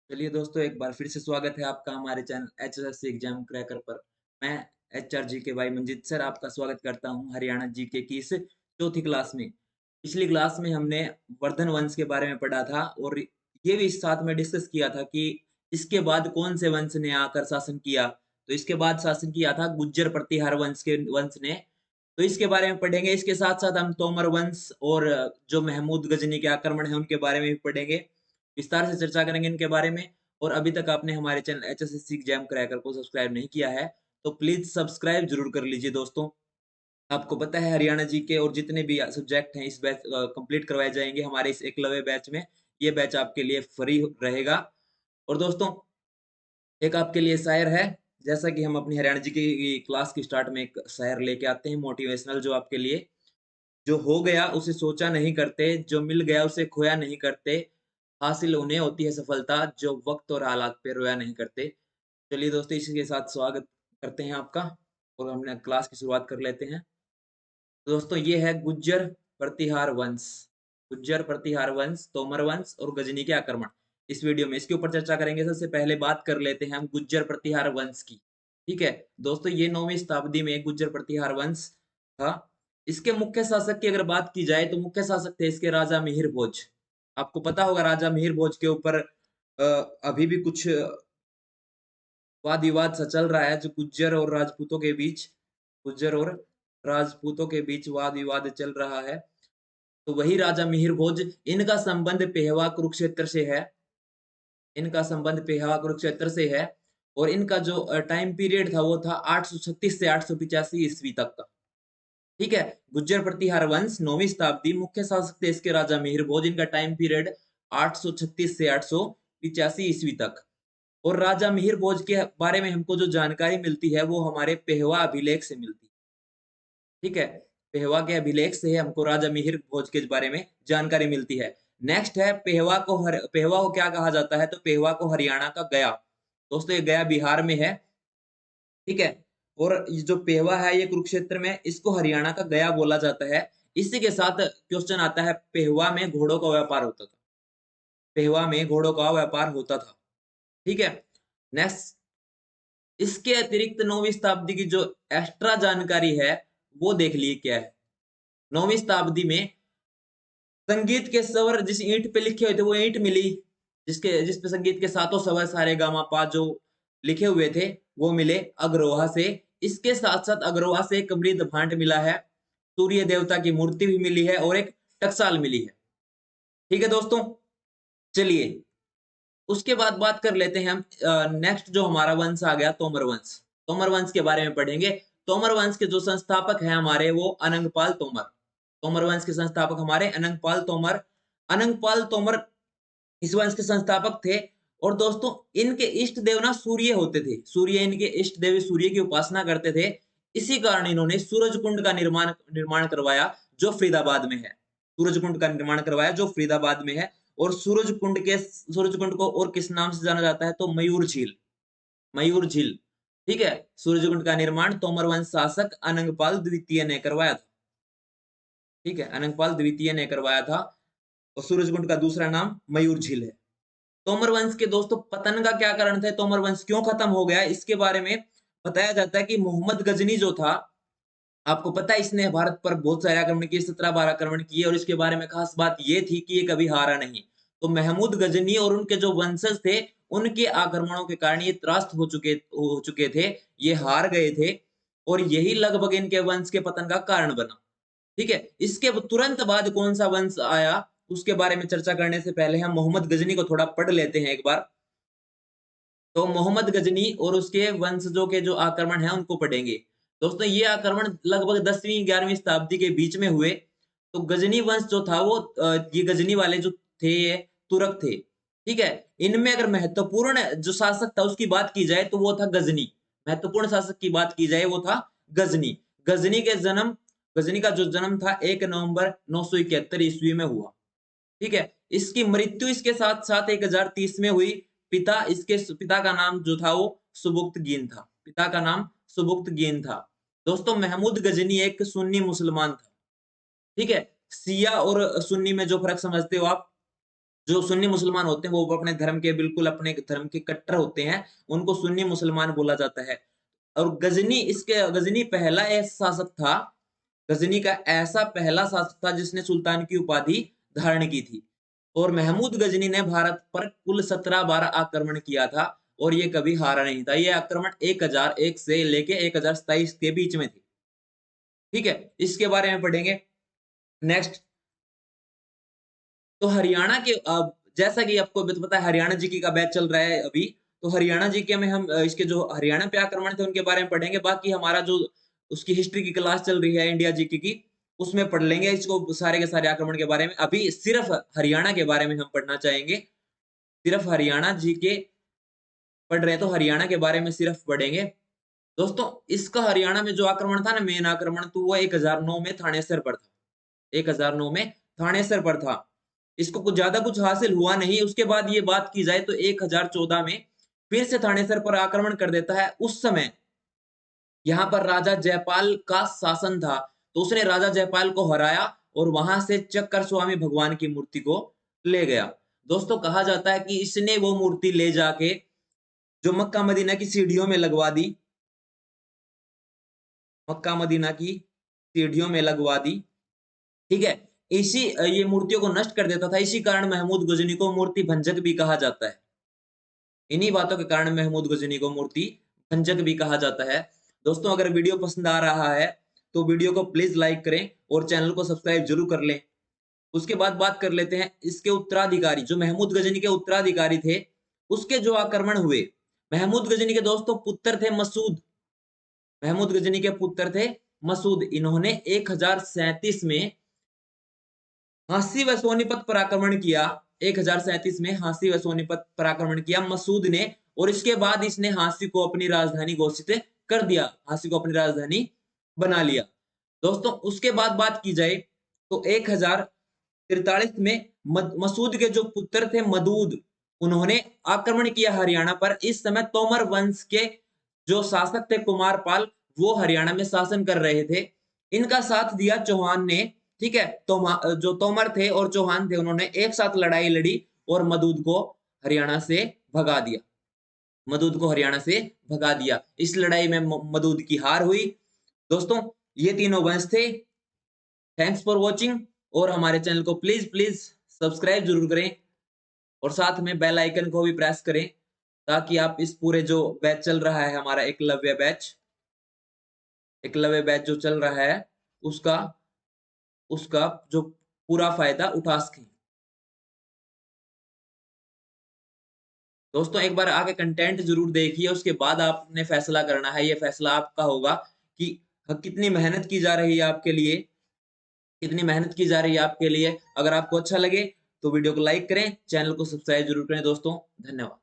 चलिए दोस्तों, एक बार फिर से स्वागत है आपका हमारे चैनल एचएसएससी एग्जाम क्रैकर पर। मैं एचआर जी के भाई मंजीत सर आपका स्वागत करता हूं हरियाणा जीके की इस चौथी क्लास में। पिछली क्लास में हमने वर्धन वंश के बारे में पढ़ा था और ये भी साथ में डिस्कस किया था कि इसके बाद कौन से वंश ने आकर शासन किया। तो इसके बाद शासन किया था गुज्जर प्रतिहार वंश ने। तो इसके बारे में पढ़ेंगे। इसके साथ साथ हम तोमर वंश और जो महमूद गजनी के आक्रमण है उनके बारे में भी पढ़ेंगे। विस्तार से चर्चा करेंगे इनके बारे में। और अभी तक आपने हमारे चैनल एचएसएससी एग्जाम क्रैकर को सब्सक्राइब नहीं किया है तो प्लीज सब्सक्राइब जरूर कर लीजिए दोस्तों। आपको पता है हरियाणा जी के और जितने भी सब्जेक्ट हैं इस बैच कंप्लीट करवाए जाएंगे हमारे इस एकलव्य बैच में। ये बैच आपके लिए फ्री रहेगा। और दोस्तों, एक आपके लिए शायर है। जैसा कि हम अपनी हरियाणा जी की क्लास की स्टार्ट में एक शायर लेके आते हैं मोटिवेशनल, जो आपके लिए। जो हो गया उसे सोचा नहीं करते, जो मिल गया उसे खोया नहीं करते, हासिल उन्हें होती है सफलता जो वक्त और हालात पे रोया नहीं करते। चलिए दोस्तों, इसी के साथ स्वागत करते हैं आपका और हमने क्लास की शुरुआत कर लेते हैं। तो दोस्तों, ये है गुज्जर प्रतिहार वंश। गुज्जर प्रतिहार वंश, तोमर वंश और गजनी के आक्रमण। इस वीडियो में इसके ऊपर चर्चा करेंगे। सबसे पहले बात कर लेते हैं हम गुज्जर प्रतिहार वंश की। ठीक है दोस्तों, ये 9वीं शताब्दी में गुज्जर प्रतिहार वंश था। इसके मुख्य शासक की अगर बात की जाए तो मुख्य शासक थे इसके राजा मिहिर भोज। आपको पता होगा राजा मिहिर भोज के ऊपर अभी भी कुछ वाद विवाद सा चल रहा है, जो गुज्जर और राजपूतों के बीच। गुज्जर और राजपूतों के बीच वाद विवाद चल रहा है। तो वही राजा मिहिर भोज, इनका संबंध पेहवा कुरुक्षेत्र से है। इनका संबंध पेहवा कुरुक्षेत्र से है। और इनका जो टाइम पीरियड था वो था 836 से 885 ईस्वी तक का। ठीक है। गुज्जर प्रतिहार वंश 9वीं शताब्दी, मुख्य शासक थे इसके राजा मिहिर भोज। इनका टाइम पीरियड 836 से 885 ईस्वी तक। और राजा मिहिर भोज के बारे में हमको जो जानकारी मिलती है वो हमारे पेहवा अभिलेख से मिलती है। ठीक है। पेहवा के अभिलेख से हमको राजा मिहिर भोज के बारे में जानकारी मिलती है। नेक्स्ट है पेहवा को क्या कहा जाता है, तो पेहवा को हरियाणा का गया। दोस्तों, ये गया बिहार में है। ठीक है। और ये जो पेहवा है ये कुरुक्षेत्र में, इसको हरियाणा का गया बोला जाता है। इसी के साथ क्वेश्चन आता है, पेहवा में घोड़ों का व्यापार होता था। पेहवा में घोड़ों का व्यापार होता था। ठीक है। नेक्स्ट, इसके अतिरिक्त 9वीं शताब्दी की जो एक्स्ट्रा जानकारी है वो देख लिए क्या है। 9वीं शताब्दी में संगीत के स्वर जिस ईंट पे लिखे हुए थे वो ईंट मिली, जिस पे संगीत के सातों स्वर सारे गामा पा जो लिखे हुए थे वो मिले अग्रोहा से। इसके साथ साथ अग्रोहा से एक मृद भांड मिला है, सूर्य देवता की मूर्ति भी मिली है और एक टकसाल मिली है। ठीक है दोस्तों, चलिए उसके बाद बात कर लेते हैं हम। नेक्स्ट जो हमारा वंश आ गया तोमर वंश। तोमर वंश के बारे में पढ़ेंगे। तोमर वंश के जो संस्थापक हैं हमारे वो अनंगपाल तोमर। तोमर वंश के संस्थापक हमारे अनंगपाल तोमर। अनंगपाल तोमर इस वंश के संस्थापक थे। और दोस्तों, इनके इष्ट देव ना सूर्य होते थे। सूर्य, इनके इष्ट देव सूर्य की उपासना करते थे। इसी कारण इन्होंने सूरज कुंड का निर्माण निर्माण करवाया जो फरीदाबाद में है। सूरज कुंड का निर्माण करवाया जो फरीदाबाद में है। और सूरज कुंड को और किस नाम से जाना जाता है, तो मयूर झील। मयूर झील। ठीक है। सूरज कुंड का निर्माण तोमर वंश शासक अनंगपाल द्वितीय ने करवाया था। ठीक है, अनंगपाल द्वितीय ने करवाया था। और सूरज कुंड का दूसरा नाम मयूर झील है। तोमर वंश के दोस्तों पतन का क्या कारण था, तोमर वंश क्यों खत्म हो गया, इसके बारे में बताया जाता है कि मोहम्मद गजनी जो था, आपको पता है इसने भारत पर बहुत सारे आक्रमण किए, 17-12 आक्रमण किए। और इसके बारे में खास बात ये थी कि ये कभी हारा नहीं। तो महमूद गजनी और उनके जो वंशज थे, उनके आक्रमणों के कारण ये त्रास्त हो चुके थे। ये हार गए थे। और यही लगभग इनके वंश के पतन का कारण बना। ठीक है। इसके तुरंत बाद कौन सा वंश आया, उसके बारे में चर्चा करने से पहले हम मोहम्मद गजनी को थोड़ा पढ़ लेते हैं एक बार। तो मोहम्मद गजनी और उसके वंशजों के जो आक्रमण है उनको पढ़ेंगे। दोस्तों, ये आक्रमण लगभग 10वीं 11वीं शताब्दी के बीच में हुए। तो गजनी वंश जो था वो ये गजनी वाले जो थे ये तुर्क थे। ठीक है। इनमें अगर महत्वपूर्ण जो शासक था उसकी बात की जाए तो वो था गजनी। महत्वपूर्ण शासक की बात की जाए वो था गजनी। गजनी के जन्म गजनी का जो जन्म था 1 नवंबर 971 ईस्वी में हुआ। ठीक है। इसकी मृत्यु इसके साथ साथ 1030 में हुई। पिता का नाम जो था वो सुबुक्तगीन था। पिता का नाम सुबुक्तगीन था। दोस्तों, महमूद गजनी एक सुन्नी मुसलमान था। ठीक है। शिया और सुन्नी में जो फर्क समझते हो आप, जो सुन्नी मुसलमान होते हैं वो अपने धर्म के बिल्कुल अपने धर्म के कट्टर होते हैं, उनको सुन्नी मुसलमान बोला जाता है। और गजनी पहला ऐसा शासक था, गजनी का ऐसा पहला शासक था जिसने सुल्तान की उपाधि धारण की थी। और महमूद गजनी ने भारत पर कुल 17-12 आक्रमण किया था और ये कभी हारा नहीं था। ये आक्रमण 1001 से लेके 1027 के बीच में थे। ठीक है, इसके बारे में पढ़ेंगे। नेक्स्ट, तो हरियाणा के जैसा कि आपको पता है हरियाणा जीके का बैच चल रहा है अभी, तो हरियाणा जीके में हम इसके जो हरियाणा पे आक्रमण थे उनके बारे में पढ़ेंगे। बाकी हमारा जो उसकी हिस्ट्री की क्लास चल रही है इंडिया जीके की, उसमें पढ़ लेंगे इसको सारे के सारे आक्रमण के बारे में। अभी सिर्फ हरियाणा के बारे में हम पढ़ना चाहेंगे। सिर्फ हरियाणा जीके पढ़ रहे हैं तो हरियाणा के बारे में सिर्फ पढ़ेंगे। दोस्तों, इसका हरियाणा में जो आक्रमण था ना, मेन आक्रमण, तो वो 1009 में थानेसर पर था। 1009 में थानेसर पर था। इसको कुछ ज्यादा कुछ हासिल हुआ नहीं। उसके बाद ये बात की जाए तो 1014 में फिर से थानेसर पर आक्रमण कर देता है। उस समय यहाँ पर राजा जयपाल का शासन था, तो उसने राजा जयपाल को हराया और वहां से चक्कर स्वामी भगवान की मूर्ति को ले गया। दोस्तों, कहा जाता है कि इसने वो मूर्ति ले जाके जो मक्का मदीना की सीढ़ियों में लगवा दी, मक्का मदीना की सीढ़ियों में लगवा दी। ठीक है, इसी ये मूर्तियों को नष्ट कर देता था। इसी कारण महमूद गजनी को मूर्ति भंजक भी कहा जाता है। इन्हीं बातों के कारण महमूद गजनी को मूर्ति भंजक भी कहा जाता है। दोस्तों, अगर वीडियो पसंद आ रहा है तो वीडियो को प्लीज लाइक करें और चैनल को सब्सक्राइब जरूर कर लें। उसके बाद बात कर लेते हैं इसके उत्तराधिकारी, जो महमूद गजनी के उत्तराधिकारी थे, उसके जो आक्रमण हुए। महमूद गजनी के दोस्तों पुत्र थे मसूद। महमूद गजनी के पुत्र थे मसूद। इन्होंने 1037 में हांसी व सोनीपत पर आक्रमण किया। 1037 में हांसी व सोनीपत पर आक्रमण किया मसूद ने, और इसके बाद इसने हांसी को अपनी राजधानी घोषित कर दिया। हांसी को अपनी राजधानी बना लिया। दोस्तों, उसके बाद बात की जाए तो 1043 में मसूद के जो पुत्र थे मदूद, उन्होंने आक्रमण किया हरियाणा पर। इस समय तोमर वंश के जो शासक थे कुमारपाल, वो हरियाणा में शासन कर रहे थे। इनका साथ दिया चौहान ने। ठीक है, तो जो तोमर थे और चौहान थे, उन्होंने एक साथ लड़ाई लड़ी और मदूद को हरियाणा से भगा दिया। मदूद को हरियाणा से भगा दिया। इस लड़ाई में मदूद की हार हुई। दोस्तों, ये तीनों वंश थे। थैंक्स फॉर वॉचिंग, और हमारे चैनल को प्लीज प्लीज सब्सक्राइब जरूर करें और साथ में बेल आइकन को भी प्रेस करें, ताकि आप इस पूरे जो बैच चल रहा है हमारा एकलव्य बैच जो चल रहा है उसका उसका जो पूरा फायदा उठा सकें। दोस्तों, एक बार आके कंटेंट जरूर देखिए, उसके बाद आपने फैसला करना है। ये फैसला आपका होगा कि कितनी मेहनत की जा रही है आपके लिए, कितनी मेहनत की जा रही है आपके लिए। अगर आपको अच्छा लगे तो वीडियो को लाइक करें, चैनल को सब्सक्राइब जरूर करें। दोस्तों, धन्यवाद।